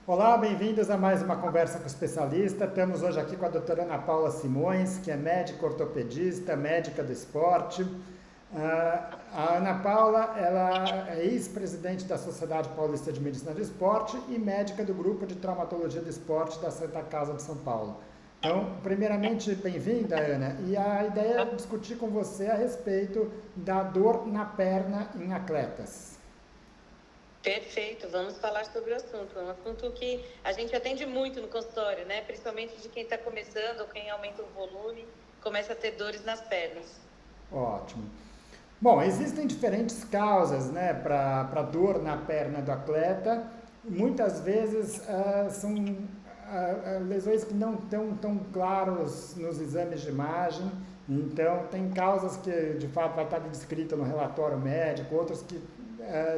Olá, bem-vindos a mais uma conversa com o especialista. Estamos hoje aqui com a doutora Ana Paula Simões, que é médica ortopedista, médica do esporte. A Ana Paula, ela é ex-presidente da Sociedade Paulista de Medicina do Esporte e médica do Grupo de Traumatologia do Esporte da Santa Casa de São Paulo. Então, primeiramente, bem-vinda, Ana. E a ideia é discutir com você a respeito da dor na perna em atletas. Perfeito, vamos falar sobre o assunto. É um assunto que a gente atende muito no consultório, né? Principalmente de quem está começando ou quem aumenta o volume, começa a ter dores nas pernas. Ótimo. Bom, existem diferentes causas, né, para dor na perna do atleta. Muitas vezes são lesões que não estão tão claros nos exames de imagem. Então, tem causas que de fato vai estar descrita no relatório médico, outras que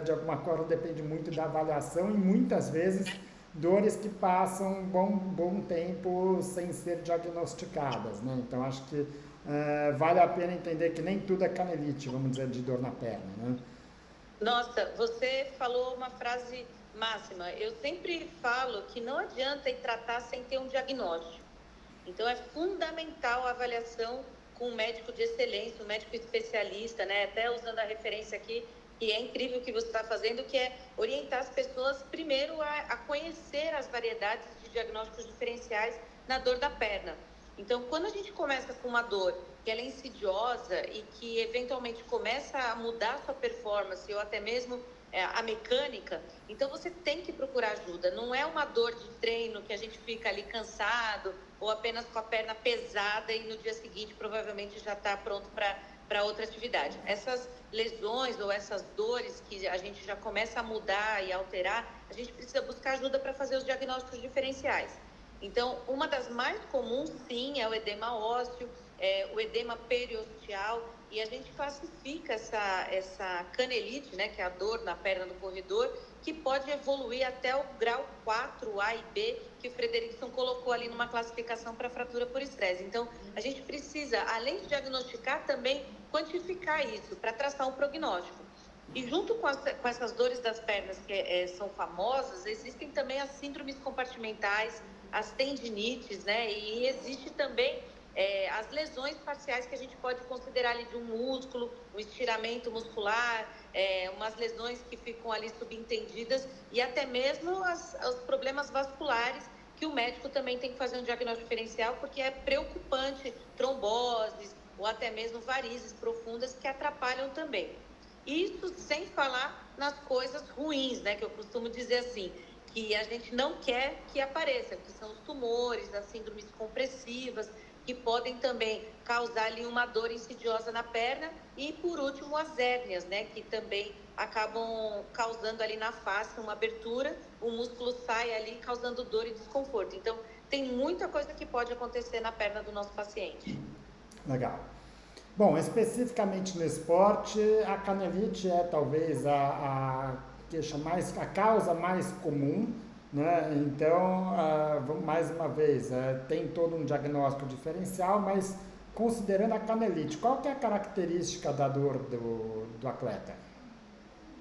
de alguma forma depende muito da avaliação e muitas vezes dores que passam bom tempo sem ser diagnosticadas, né? Então, acho que vale a pena entender que nem tudo é canelite, vamos dizer, de dor na perna, né? Nossa, você falou uma frase máxima. Eu sempre falo que não adianta ir tratar sem ter um diagnóstico. Então, é fundamental a avaliação com um médico de excelência, um médico especialista, né? Até usando a referência aqui, que é incrível o que você está fazendo, que é orientar as pessoas, primeiro, a conhecer as variedades de diagnósticos diferenciais na dor da perna. Então, quando a gente começa com uma dor que ela é insidiosa e que, eventualmente, começa a mudar a sua performance ou até mesmo a mecânica, então você tem que procurar ajuda. Não é uma dor de treino que a gente fica ali cansado ou apenas com a perna pesada e no dia seguinte provavelmente já está pronto para outra atividade. Essas lesões ou essas dores que a gente já começa a mudar e alterar, a gente precisa buscar ajuda para fazer os diagnósticos diferenciais. Então, uma das mais comuns, sim, é o edema ósseo, o edema periosteal, e a gente classifica essa canelite, né, que é a dor na perna do corredor, que pode evoluir até o grau 4, A e B, que o Frederickson colocou ali numa classificação para fratura por estresse. Então, a gente precisa, além de diagnosticar, também quantificar isso, para traçar um prognóstico. E junto com essas dores das pernas que são famosas, existem também as síndromes compartimentais, as tendinites, né? E existe também as lesões parciais que a gente pode considerar ali de um músculo, um estiramento muscular, umas lesões que ficam ali subentendidas e até mesmo os problemas vasculares que o médico também tem que fazer um diagnóstico diferencial, porque é preocupante tromboses ou até mesmo varizes profundas que atrapalham também. Isso sem falar nas coisas ruins, né? Que eu costumo dizer assim, que a gente não quer que apareça, que são os tumores, as síndromes compressivas, que podem também causar ali uma dor insidiosa na perna e, por último, as hérnias, né? Que também acabam causando ali na face uma abertura, o músculo sai ali causando dor e desconforto. Então, tem muita coisa que pode acontecer na perna do nosso paciente. Legal. Bom, especificamente no esporte, a canelite é talvez a causa mais comum, né? Então, mais uma vez, tem todo um diagnóstico diferencial, mas considerando a canelite, qual que é a característica da dor do atleta?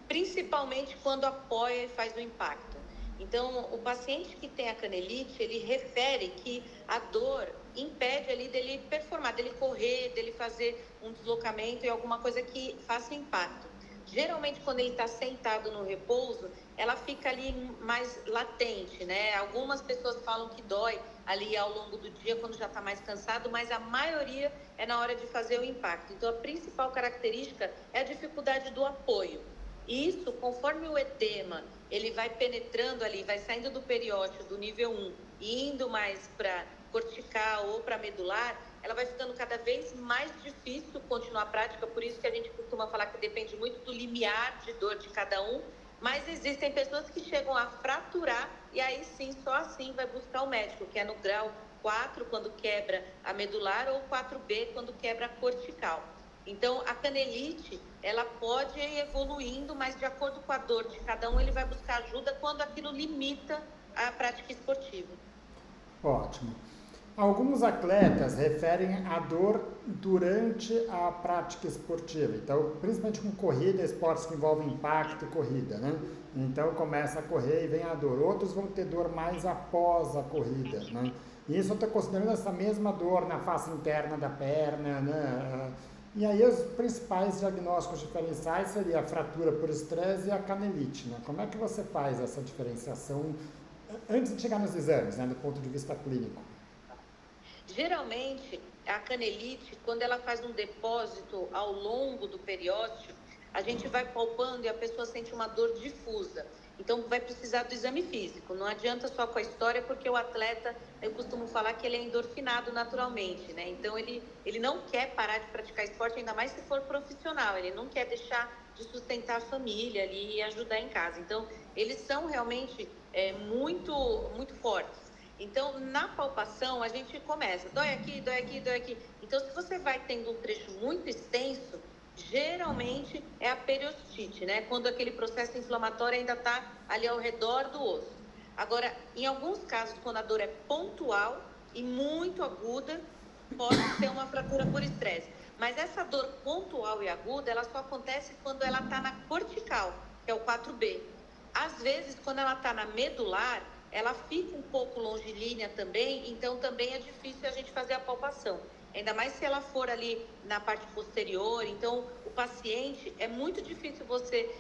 Principalmente quando apoia e faz o impacto. Então, o paciente que tem a canelite, ele refere que a dor impede ali dele performar, dele correr, dele fazer um deslocamento e alguma coisa que faça impacto. Geralmente, quando ele está sentado no repouso, ela fica ali mais latente, né? Algumas pessoas falam que dói ali ao longo do dia, quando já está mais cansado, mas a maioria é na hora de fazer o impacto. Então, a principal característica é a dificuldade do apoio. E isso, conforme o edema, ele vai penetrando ali, vai saindo do periósteo, do nível 1, e indo mais para cortical ou para medular, ela vai ficando cada vez mais difícil continuar a prática, por isso que a gente costuma falar que depende muito do limiar de dor de cada um, mas existem pessoas que chegam a fraturar e aí sim, só assim vai buscar o médico, que é no grau 4, quando quebra a medular, ou 4B, quando quebra a cortical. Então, a canelite, ela pode ir evoluindo, mas de acordo com a dor de cada um, ele vai buscar ajuda quando aquilo limita a prática esportiva. Ótimo. Alguns atletas referem a dor durante a prática esportiva, então, principalmente com corrida, esportes que envolvem impacto e corrida, né? Então, começa a correr e vem a dor. Outros vão ter dor mais após a corrida, né? E isso eu estou considerando essa mesma dor na face interna da perna, né? E aí, os principais diagnósticos diferenciais seriam a fratura por estresse e a canelite, né? Como é que você faz essa diferenciação antes de chegar nos exames, né, do ponto de vista clínico? Geralmente, a canelite, quando ela faz um depósito ao longo do periósteo, a gente vai palpando e a pessoa sente uma dor difusa. Então, vai precisar do exame físico. Não adianta só com a história, porque o atleta, eu costumo falar que ele é endorfinado naturalmente, né? Então, ele não quer parar de praticar esporte, ainda mais se for profissional. Ele não quer deixar de sustentar a família ali e ajudar em casa. Então, eles são realmente muito, muito fortes. Então, na palpação, a gente começa, dói aqui, dói aqui, dói aqui. Então, se você vai tendo um trecho muito extenso, geralmente é a periostite, né? Quando aquele processo inflamatório ainda está ali ao redor do osso. Agora, em alguns casos, quando a dor é pontual e muito aguda, pode ser uma fratura por estresse. Mas essa dor pontual e aguda, ela só acontece quando ela está na cortical, que é o 4B. Às vezes, quando ela está na medular, ela fica um pouco longilínea também, então também é difícil a gente fazer a palpação. Ainda mais se ela for ali na parte posterior, então o paciente, é muito difícil você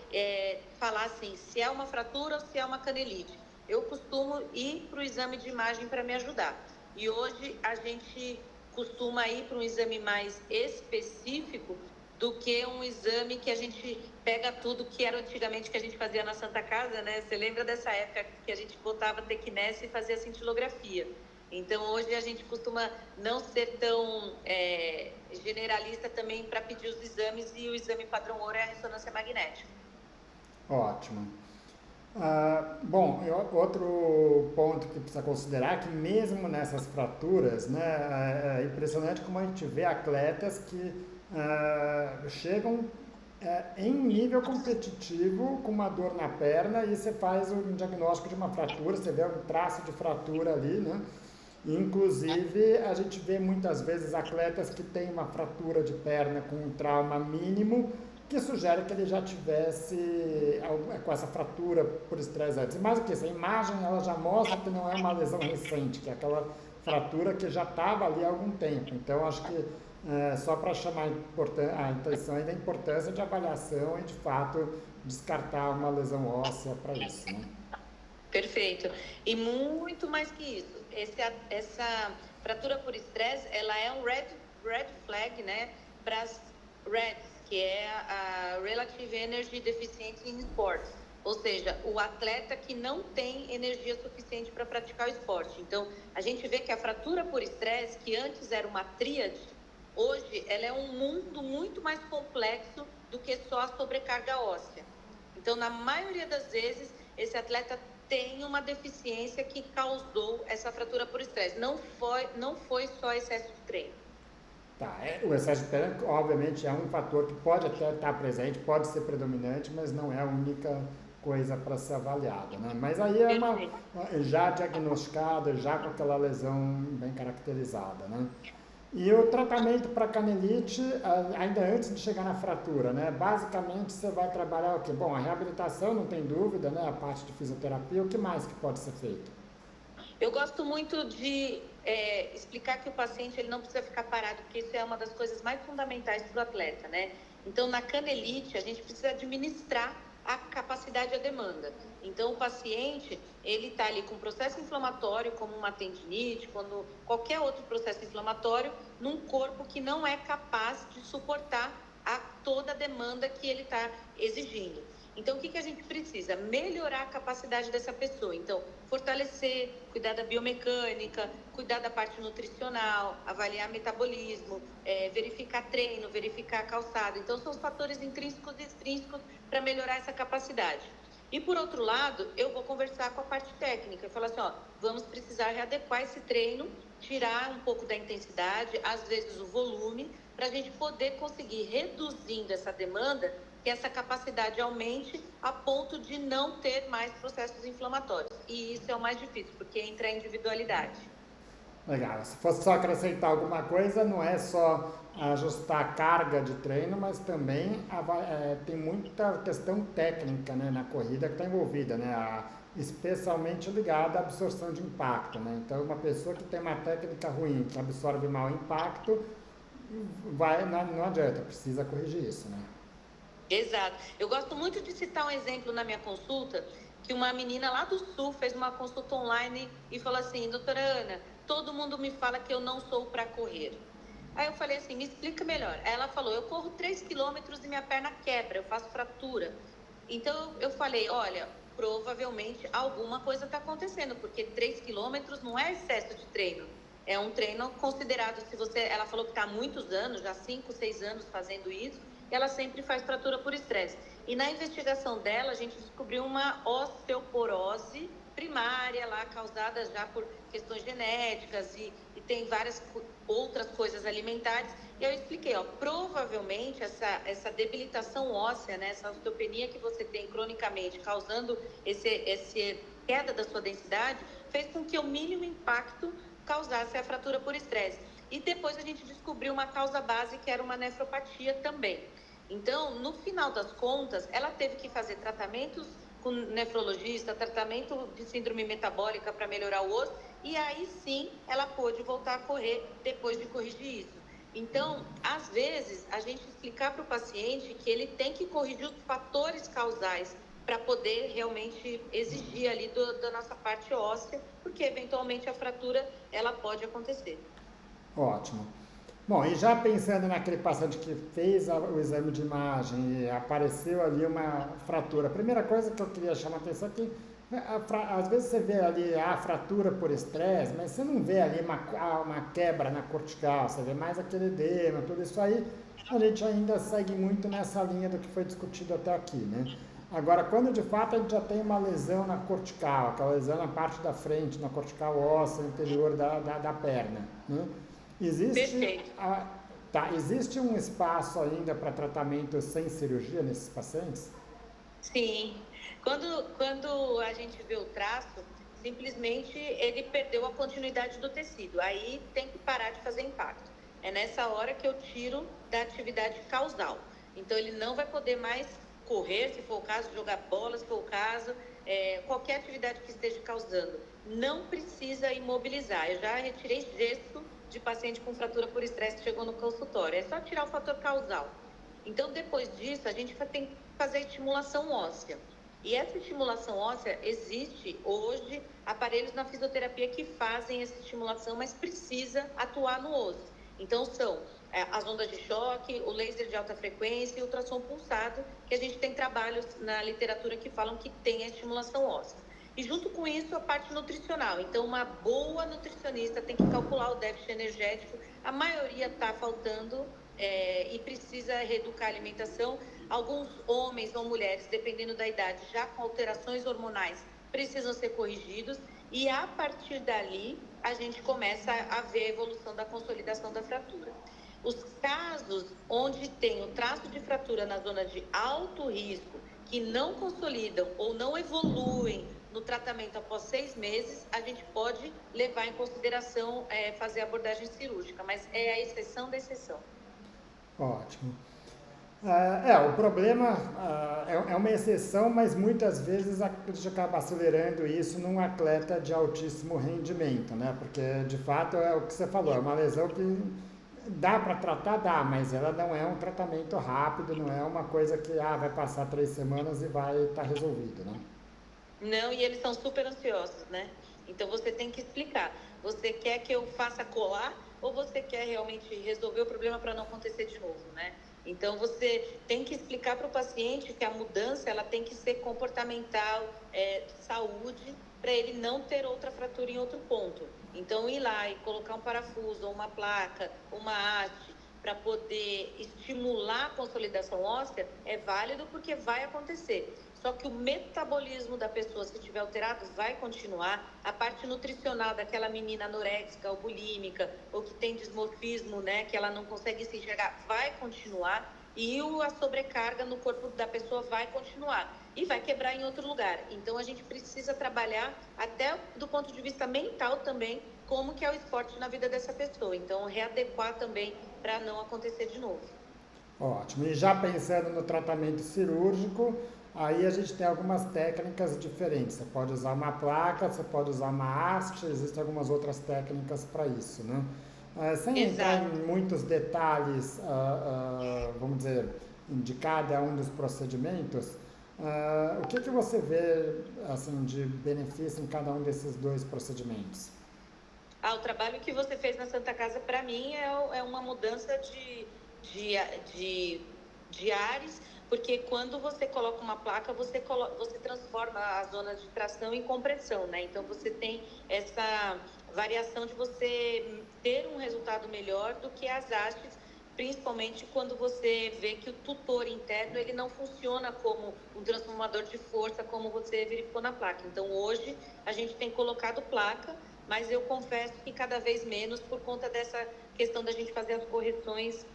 falar assim, se é uma fratura ou se é uma canelite. Eu costumo ir para o exame de imagem para me ajudar. E hoje a gente costuma ir para um exame mais específico do que um exame que a gente pega tudo que era antigamente que a gente fazia na Santa Casa, né? Você lembra dessa época que a gente botava tequinese e fazia cintilografia? Então, hoje a gente costuma não ser tão generalista também para pedir os exames, e o exame padrão ouro é a ressonância magnética. Ótimo. Bom, outro ponto que precisa considerar é que mesmo nessas fraturas, né, é impressionante como a gente vê atletas que chegam em nível competitivo com uma dor na perna e você faz um diagnóstico de uma fratura, você vê um traço de fratura ali, né? Inclusive, a gente vê muitas vezes atletas que têm uma fratura de perna com um trauma mínimo, que sugere que ele já tivesse com essa fratura por estresse antes. E mais do que isso, a imagem ela já mostra que não é uma lesão recente, que é aquela fratura que já estava ali há algum tempo. Então, acho que só para chamar a atenção da importância de avaliação e, de fato, descartar uma lesão óssea para isso, né? Perfeito. E muito mais que isso, essa fratura por estresse, ela é um red flag, né, para as REDs, que é a Relative Energy Deficiency in Sports, ou seja, o atleta que não tem energia suficiente para praticar o esporte. Então, a gente vê que a fratura por estresse, que antes era uma tríade, hoje ela é um mundo muito mais complexo do que só a sobrecarga óssea. Então, na maioria das vezes, esse atleta tem uma deficiência que causou essa fratura por estresse. Não foi só excesso de treino. Tá, o excesso de treino, obviamente, é um fator que pode até estar presente, pode ser predominante, mas não é a única coisa para ser avaliada, né? Mas aí é uma já diagnosticada, já com aquela lesão bem caracterizada, né? E o tratamento para canelite, ainda antes de chegar na fratura, né? Basicamente você vai trabalhar o quê? Bom, a reabilitação, não tem dúvida, né? A parte de fisioterapia, o que mais que pode ser feito? Eu gosto muito de explicar que o paciente ele não precisa ficar parado, porque isso é uma das coisas mais fundamentais para o atleta, né? Então, na canelite, a gente precisa administrar a capacidade e a demanda. Então, o paciente, ele está ali com um processo inflamatório, como uma tendinite, quando qualquer outro processo inflamatório, num corpo que não é capaz de suportar toda a demanda que ele está exigindo. Então, o que a gente precisa? Melhorar a capacidade dessa pessoa. Então, fortalecer, cuidar da biomecânica, cuidar da parte nutricional, avaliar metabolismo, verificar treino, verificar calçado. Então, são os fatores intrínsecos e extrínsecos para melhorar essa capacidade. E, por outro lado, eu vou conversar com a parte técnica e falar assim, vamos precisar readequar esse treino, tirar um pouco da intensidade, às vezes o volume, para a gente poder conseguir, reduzindo essa demanda, que essa capacidade aumente a ponto de não ter mais processos inflamatórios. E isso é o mais difícil, porque entra a individualidade. Legal. Se fosse só acrescentar alguma coisa, não é só ajustar a carga de treino, mas também tem muita questão técnica, né, na corrida que está envolvida, né, especialmente ligada à absorção de impacto, né? Então, uma pessoa que tem uma técnica ruim, que absorve mal o impacto, não adianta, precisa corrigir isso, né? Exato. Eu gosto muito de citar um exemplo na minha consulta, que uma menina lá do Sul fez uma consulta online e falou assim: doutora Ana, todo mundo me fala que eu não sou para correr. Aí eu falei assim: me explica melhor. Aí ela falou: eu corro 3 quilômetros e minha perna quebra, eu faço fratura. Então eu falei: olha, provavelmente alguma coisa está acontecendo, porque 3 quilômetros não é excesso de treino. É um treino considerado, se você. Ela falou que está há muitos anos, já 5, 6 anos fazendo isso, e ela sempre faz fratura por estresse. E na investigação dela, a gente descobriu uma osteoporose primária lá, causada já por questões genéticas e tem várias outras coisas alimentares. E eu expliquei, ó, provavelmente essa debilitação óssea, né, essa osteopenia que você tem cronicamente, causando esse queda da sua densidade, fez com que o mínimo impacto causasse a fratura por estresse. E depois a gente descobriu uma causa base que era uma nefropatia também. Então, no final das contas, ela teve que fazer tratamentos com nefrologista, tratamento de síndrome metabólica para melhorar o osso, e aí sim ela pôde voltar a correr depois de corrigir isso. Então, às vezes, a gente explicar para o paciente que ele tem que corrigir os fatores causais para poder realmente exigir ali da nossa parte óssea, porque eventualmente a fratura ela pode acontecer. Ótimo. Bom, e já pensando naquele paciente que fez o exame de imagem e apareceu ali uma fratura, a primeira coisa que eu queria chamar a atenção é que às vezes você vê ali a fratura por estresse, mas você não vê ali uma quebra na cortical, você vê mais aquele edema, tudo isso aí, a gente ainda segue muito nessa linha do que foi discutido até aqui, né? Agora, quando de fato a gente já tem uma lesão na cortical, aquela lesão na parte da frente, na cortical óssea anterior da perna, né? Existe, Perfeito. existe um espaço ainda para tratamento sem cirurgia nesses pacientes? Sim. Quando a gente vê o traço, simplesmente ele perdeu a continuidade do tecido. Aí tem que parar de fazer impacto. É nessa hora que eu tiro da atividade causal. Então ele não vai poder mais correr, se for o caso, jogar bola, se for o caso, qualquer atividade que esteja causando. Não precisa imobilizar. Eu já retirei gesso de paciente com fratura por estresse que chegou no consultório. É só tirar o fator causal. Então, depois disso, a gente tem que fazer estimulação óssea. E essa estimulação óssea, existe hoje aparelhos na fisioterapia que fazem essa estimulação, mas precisa atuar no osso. Então, são as ondas de choque, o laser de alta frequência e o ultrassom pulsado, que a gente tem trabalhos na literatura que falam que tem a estimulação óssea. E junto com isso, a parte nutricional. Então, uma boa nutricionista tem que calcular o déficit energético. A maioria está faltando e precisa reeducar a alimentação. Alguns homens ou mulheres, dependendo da idade, já com alterações hormonais, precisam ser corrigidos. E a partir dali, a gente começa a ver a evolução da consolidação da fratura. Os casos onde tem o traço de fratura na zona de alto risco, que não consolidam ou não evoluem no tratamento após 6 meses, a gente pode levar em consideração fazer abordagem cirúrgica, mas é a exceção da exceção. Ótimo. O problema é uma exceção, mas muitas vezes a gente acaba acelerando isso num atleta de altíssimo rendimento, né? Porque de fato é o que você falou, é uma lesão que dá para tratar, dá, mas ela não é um tratamento rápido, não é uma coisa que vai passar 3 semanas e vai estar resolvido, né? Não, e eles são super ansiosos, né? Então você tem que explicar. Você quer que eu faça colar ou você quer realmente resolver o problema para não acontecer de novo, né? Então você tem que explicar para o paciente que a mudança ela tem que ser comportamental, de saúde, para ele não ter outra fratura em outro ponto. Então ir lá e colocar um parafuso, ou uma placa, uma haste, para poder estimular a consolidação óssea é válido porque vai acontecer. Só que o metabolismo da pessoa, se estiver alterado, vai continuar. A parte nutricional daquela menina anoréxica ou bulímica, ou que tem dismorfismo, né, que ela não consegue se enxergar, vai continuar. E a sobrecarga no corpo da pessoa vai continuar. e vai quebrar em outro lugar. Então, a gente precisa trabalhar até do ponto de vista mental também, como que é o esporte na vida dessa pessoa. Então, readequar também para não acontecer de novo. Ótimo. E já pensando no tratamento cirúrgico, aí a gente tem algumas técnicas diferentes. Você pode usar uma placa, você pode usar uma haste, existem algumas outras técnicas para isso, né? Sem entrar Exato. em muitos detalhes, vamos dizer, de cada um dos procedimentos, o que você vê assim de benefício em cada um desses dois procedimentos? O trabalho que você fez na Santa Casa, para mim, é uma mudança de, de, de ares, porque quando você coloca uma placa, você transforma a zona de tração em compressão, né? Então, você tem essa variação de você ter um resultado melhor do que as hastes, principalmente quando você vê que o tutor interno ele não funciona como um transformador de força, como você verificou na placa. Então, hoje, a gente tem colocado placa, mas eu confesso que cada vez menos por conta dessa questão da gente fazer as correções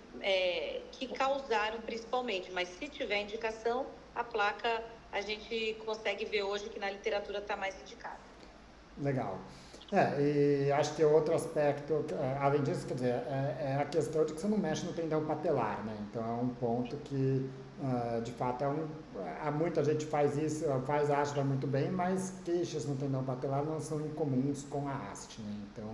que causaram principalmente, mas se tiver indicação, a placa a gente consegue ver hoje que na literatura está mais indicada. Legal. E acho que outro aspecto, além disso, quer dizer, é a questão de que você não mexe no tendão patelar, né? Então é um ponto que, de fato, muita gente faz isso, faz a haste vai muito bem, mas queixas no tendão patelar não são incomuns com a haste, né? Então,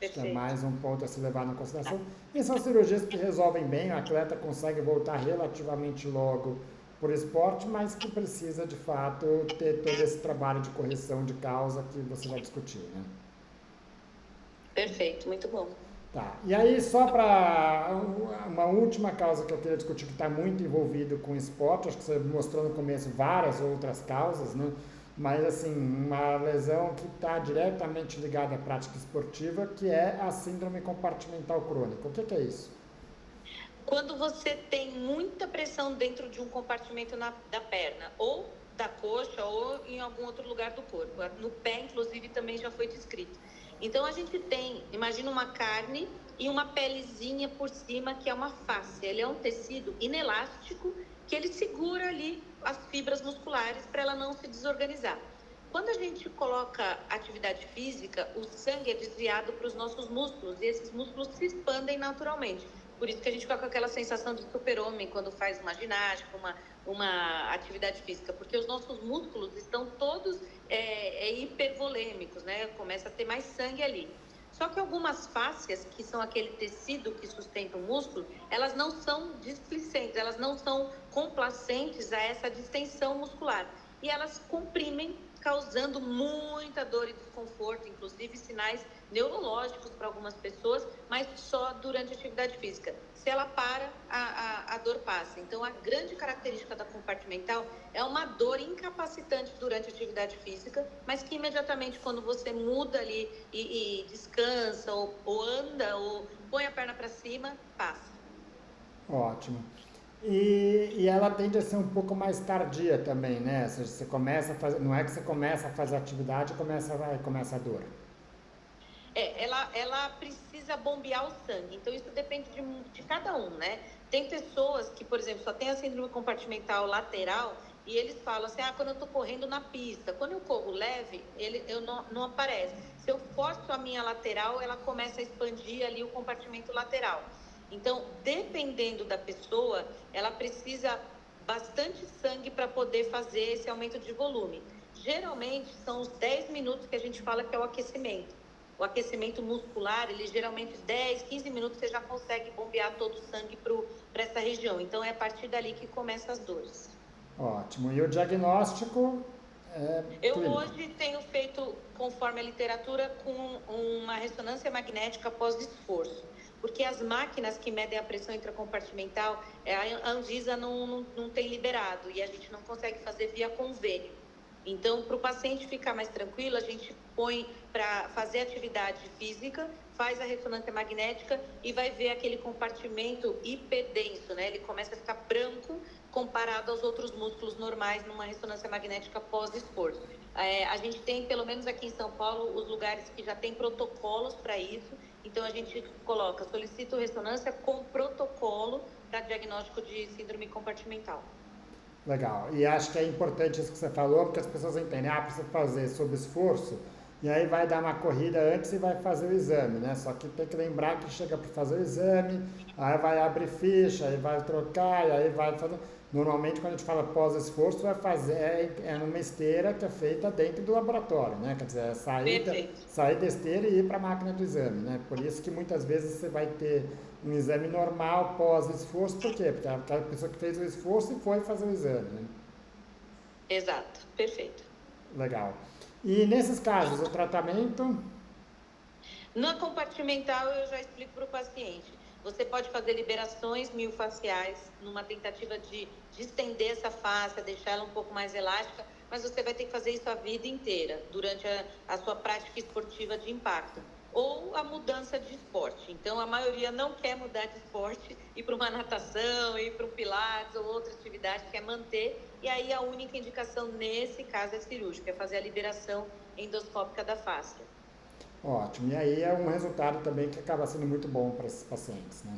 acho que é Perfeito. mais um ponto a se levar na consideração. E são cirurgias que resolvem bem, o atleta consegue voltar relativamente logo por esporte, mas que precisa, de fato, ter todo esse trabalho de correção de causa que você já discutiu, né? Perfeito, muito bom. Tá. E aí, só para uma última causa que eu queria discutir, que está muito envolvido com esporte, acho que você mostrou no começo várias outras causas, né? Mas, assim, uma lesão que está diretamente ligada à prática esportiva, que é a síndrome compartimental crônica. O que é isso? Quando você tem muita pressão dentro de um compartimento da perna, ou da coxa, ou em algum outro lugar do corpo. No pé, inclusive, também já foi descrito. Então, a gente tem, imagina uma carne e uma pelezinha por cima, que é uma fáscia. Ele é um tecido inelástico que ele segura ali as fibras musculares para ela não se desorganizar. Quando a gente coloca atividade física, o sangue é desviado para os nossos músculos e esses músculos se expandem naturalmente. Por isso que a gente fica com aquela sensação de super-homem quando faz uma ginástica, uma atividade física, porque os nossos músculos estão todos hipervolêmicos, né? Começa a ter mais sangue ali. Só que algumas fáscias, que são aquele tecido que sustenta o músculo, elas não são displicentes, elas não são complacentes a essa distensão muscular. E elas comprimem, causando muita dor e desconforto, inclusive sinais neurológicos para algumas pessoas, mas só durante a atividade física. Se ela para, a dor passa. Então, a grande característica da compartimental é uma dor incapacitante durante a atividade física, mas que imediatamente, quando você muda ali e descansa, ou anda, ou põe a perna para cima, passa. Ótimo. E ela tende a ser um pouco mais tardia também, né? Ou seja, você começa a fazer, não é que você começa a fazer atividade e começa a dor. Ela precisa bombear o sangue, então isso depende de cada um, né? Tem pessoas que, por exemplo, só tem a síndrome compartimental lateral e eles falam assim, quando eu tô correndo na pista, quando eu corro leve, eu não aparece. Se eu forço a minha lateral, ela começa a expandir ali o compartimento lateral. Então, dependendo da pessoa, ela precisa bastante sangue para poder fazer esse aumento de volume. Geralmente, são os 10 minutos que a gente fala que é o aquecimento. O aquecimento muscular, ele geralmente 10, 15 minutos você já consegue bombear todo o sangue para essa região. Então é a partir dali que começam as dores. Ótimo. E o diagnóstico é Eu clínico. hoje tenho feito, conforme a literatura, com uma ressonância magnética pós-esforço. Porque as máquinas que medem a pressão intracompartimental, a Anvisa não tem liberado e a gente não consegue fazer via convênio. Então, para o paciente ficar mais tranquilo, a gente põe para fazer atividade física, faz a ressonância magnética e vai ver aquele compartimento hiperdenso, né? Ele começa a ficar branco comparado aos outros músculos normais numa ressonância magnética pós-esforço. A gente tem, pelo menos aqui em São Paulo, os lugares que já tem protocolos para isso. Então, a gente solicita ressonância com protocolo para diagnóstico de síndrome compartimental. Legal. E acho que é importante isso que você falou, porque as pessoas entendem, precisa fazer sob esforço, e aí vai dar uma corrida antes e vai fazer o exame, né? Só que tem que lembrar que chega para fazer o exame, aí vai abrir ficha, aí vai trocar, e aí vai fazer. Normalmente, quando a gente fala pós-esforço, vai fazer numa esteira que é feita dentro do laboratório, né? Quer dizer, Perfeito. sair da esteira e ir para a máquina do exame, né? Por isso que muitas vezes você vai ter um exame normal pós-esforço, por quê? Porque é aquela pessoa que fez o esforço e foi fazer o exame, né? Exato. Perfeito. Legal. E nesses casos, o tratamento, Na compartimental, eu já explico para o paciente. Você pode fazer liberações miofasciais numa tentativa de distender essa face, deixar ela um pouco mais elástica, mas você vai ter que fazer isso a vida inteira, durante a sua prática esportiva de impacto. Ou a mudança de esporte. Então, a maioria não quer mudar de esporte, ir para uma natação, ir para um pilates ou outra atividade, quer manter. E aí, a única indicação nesse caso é cirúrgica, é fazer a liberação endoscópica da face. ótimo. E aí é um resultado também que acaba sendo muito bom para esses pacientes, né?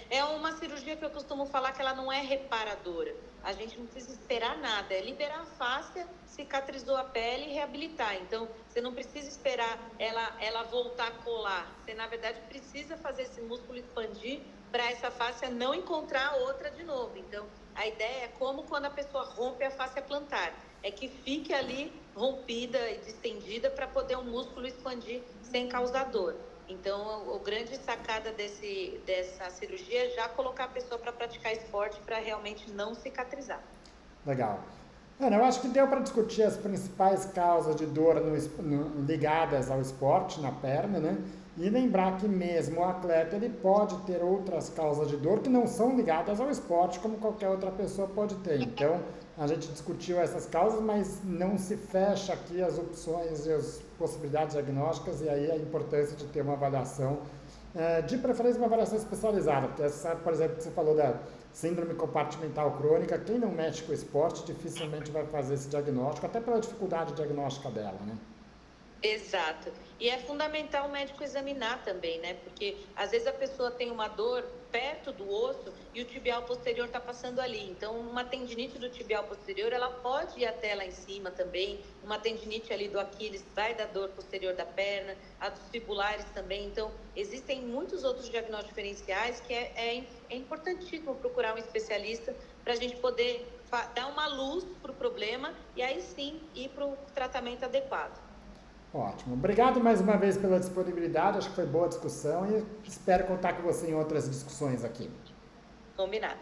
É uma cirurgia que eu costumo falar que ela não é reparadora. A gente não precisa esperar nada, é liberar a fáscia, cicatrizou a pele e reabilitar. Então, você não precisa esperar ela voltar a colar. Você, na verdade, precisa fazer esse músculo expandir para essa fáscia não encontrar outra de novo. Então, a ideia é como quando a pessoa rompe a fáscia plantar. É que fique ali rompida e distendida para poder o músculo expandir sem causar dor. Então, a grande sacada dessa cirurgia é já colocar a pessoa para praticar esporte para realmente não cicatrizar. Legal. Ana, eu acho que deu para discutir as principais causas de dor ligadas ao esporte na perna, né? E lembrar que mesmo o atleta ele pode ter outras causas de dor que não são ligadas ao esporte, como qualquer outra pessoa pode ter. Então, a gente discutiu essas causas, mas não se fecha aqui as opções e as possibilidades diagnósticas, e aí a importância de ter uma avaliação, de preferência uma avaliação especializada, porque essa, por exemplo, que você falou da síndrome compartimental crônica, quem não mexe com o esporte dificilmente vai fazer esse diagnóstico, até pela dificuldade diagnóstica dela, né? Exato. E é fundamental o médico examinar também, né? Porque às vezes a pessoa tem uma dor perto do osso e o tibial posterior está passando ali. Então, uma tendinite do tibial posterior, ela pode ir até lá em cima também. Uma tendinite ali do Aquiles vai da dor posterior da perna, a dos fibulares também. Então, existem muitos outros diagnósticos diferenciais que é importantíssimo procurar um especialista para a gente poder dar uma luz para o problema e aí sim ir para o tratamento adequado. Ótimo. Obrigado mais uma vez pela disponibilidade, acho que foi boa discussão e espero contar com você em outras discussões aqui. Combinado.